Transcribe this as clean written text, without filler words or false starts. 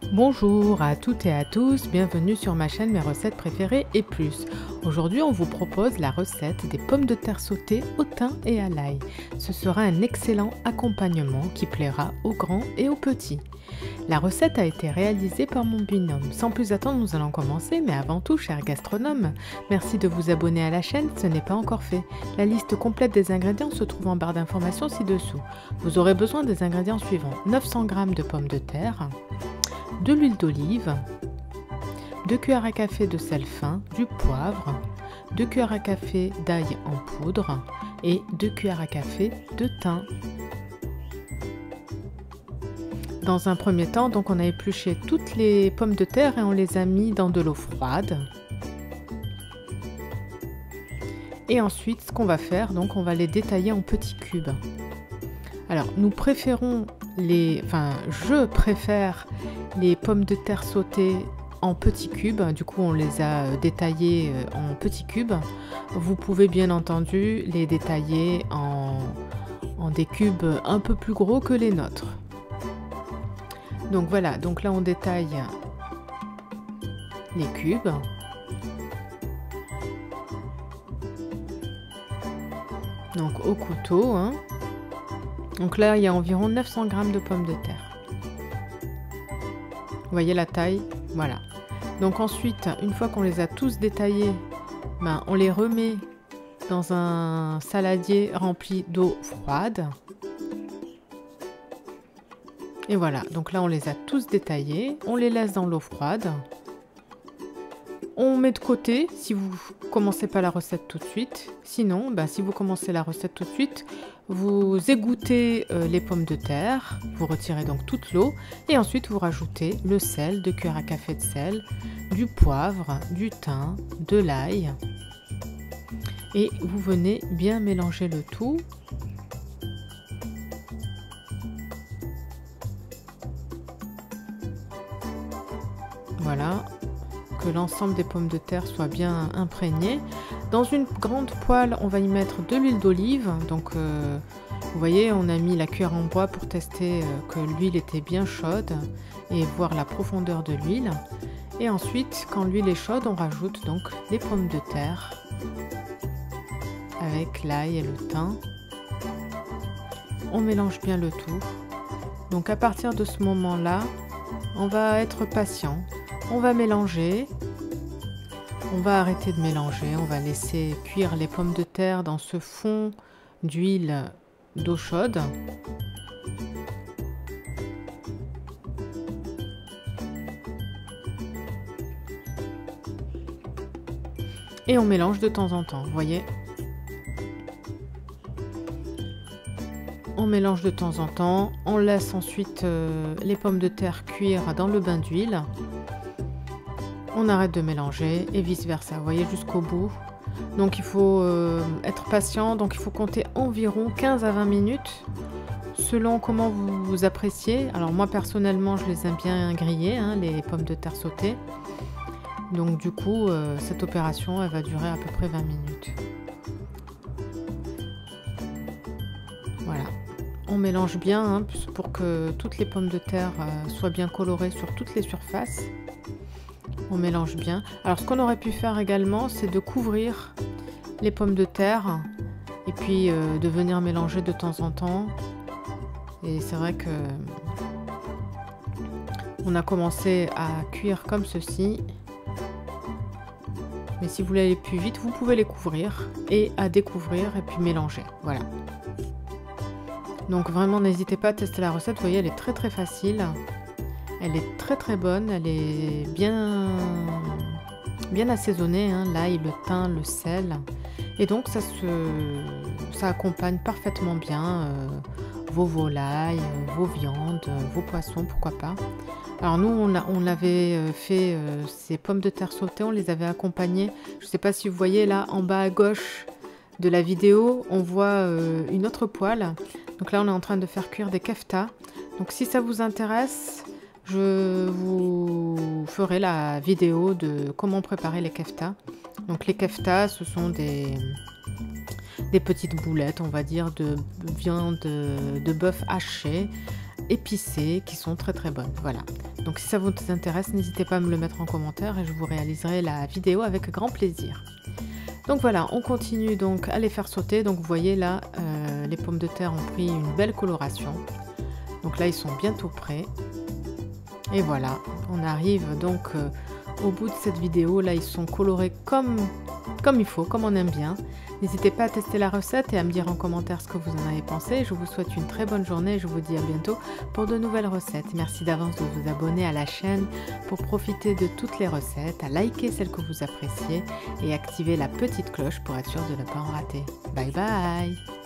Bonjour à toutes et à tous, bienvenue sur ma chaîne Mes recettes préférées et plus. Aujourd'hui on vous propose la recette des pommes de terre sautées au thym et à l'ail. Ce sera un excellent accompagnement qui plaira aux grands et aux petits. La recette a été réalisée par mon binôme. Sans plus attendre, nous allons commencer, mais avant tout, cher gastronome, merci de vous abonner à la chaîne, ce n'est pas encore fait. La liste complète des ingrédients se trouve en barre d'informations ci-dessous. Vous aurez besoin des ingrédients suivants: 900 g de pommes de terre, de l'huile d'olive, 2 cuillères à café de sel fin, du poivre, 2 cuillères à café d'ail en poudre et 2 cuillères à café de thym. Dans un premier temps, donc on a épluché toutes les pommes de terre et on les a mis dans de l'eau froide. Et ensuite, ce qu'on va faire, donc on va les détailler en petits cubes. Alors, nous préférons je préfère les pommes de terre sautées en petits cubes. Du coup, on les a détaillées en petits cubes. Vous pouvez bien entendu les détailler en des cubes un peu plus gros que les nôtres. Donc voilà, donc là on détaille les cubes. Donc au couteau, hein. Donc là il y a environ 900 g de pommes de terre. Vous voyez la taille, voilà. Donc ensuite, une fois qu'on les a tous détaillés, on les remet dans un saladier rempli d'eau froide. Et voilà, donc là on les a tous détaillés, on les laisse dans l'eau froide. On met de côté si vous commencez pas la recette tout de suite. Sinon, si vous commencez la recette tout de suite, vous égouttez les pommes de terre, vous retirez donc toute l'eau et ensuite vous rajoutez le sel, 2 cuillères à café de sel, du poivre, du thym, de l'ail. Et vous venez bien mélanger le tout. Voilà, que l'ensemble des pommes de terre soit bien imprégné. Dans une grande poêle, on va y mettre de l'huile d'olive. Donc, vous voyez, on a mis la cuillère en bois pour tester que l'huile était bien chaude et voir la profondeur de l'huile. Et ensuite, quand l'huile est chaude, on rajoute donc les pommes de terre avec l'ail et le thym. On mélange bien le tout. Donc, à partir de ce moment-là, on va être patient. On va mélanger, on va arrêter de mélanger, on va laisser cuire les pommes de terre dans ce fond d'huile d'eau chaude. Et on mélange de temps en temps, vous voyez. On mélange de temps en temps, on laisse ensuite les pommes de terre cuire dans le bain d'huile. On arrête de mélanger et vice versa, vous voyez, jusqu'au bout. Donc il faut être patient, donc il faut compter environ 15 à 20 minutes selon comment vous appréciez. Alors moi personnellement je les aime bien grillées, hein, les pommes de terre sautées. Donc du coup cette opération elle va durer à peu près 20 minutes. Voilà, on mélange bien hein, pour que toutes les pommes de terre soient bien colorées sur toutes les surfaces. On mélange bien. Alors ce qu'on aurait pu faire également, c'est de couvrir les pommes de terre et puis de venir mélanger de temps en temps. Et c'est vrai que on a commencé à cuire comme ceci. Mais si vous voulez aller plus vite, vous pouvez les couvrir et à découvrir et puis mélanger. Voilà. Donc vraiment n'hésitez pas à tester la recette. Vous voyez, elle est très très facile. Elle est très très bonne, elle est bien assaisonnée, hein, l'ail, le thym, le sel. Et donc ça accompagne parfaitement bien vos volailles, vos viandes, vos poissons, pourquoi pas. Alors nous on avait fait ces pommes de terre sautées, on les avait accompagnées. Je ne sais pas si vous voyez là en bas à gauche de la vidéo, on voit une autre poêle. Donc là on est en train de faire cuire des keftas. Donc si ça vous intéresse, je vous ferai la vidéo de comment préparer les keftas. Donc les keftas, ce sont des petites boulettes, on va dire, de viande de bœuf haché épicées qui sont très très bonnes. Voilà. Donc si ça vous intéresse, n'hésitez pas à me le mettre en commentaire et je vous réaliserai la vidéo avec grand plaisir. Donc voilà, on continue donc à les faire sauter. Donc vous voyez là, les pommes de terre ont pris une belle coloration. Donc là, ils sont bientôt prêts. Et voilà, on arrive donc au bout de cette vidéo. Là, ils sont colorés comme il faut, comme on aime bien. N'hésitez pas à tester la recette et à me dire en commentaire ce que vous en avez pensé. Je vous souhaite une très bonne journée et je vous dis à bientôt pour de nouvelles recettes. Merci d'avance de vous abonner à la chaîne pour profiter de toutes les recettes, à liker celles que vous appréciez et activer la petite cloche pour être sûr de ne pas en rater. Bye bye!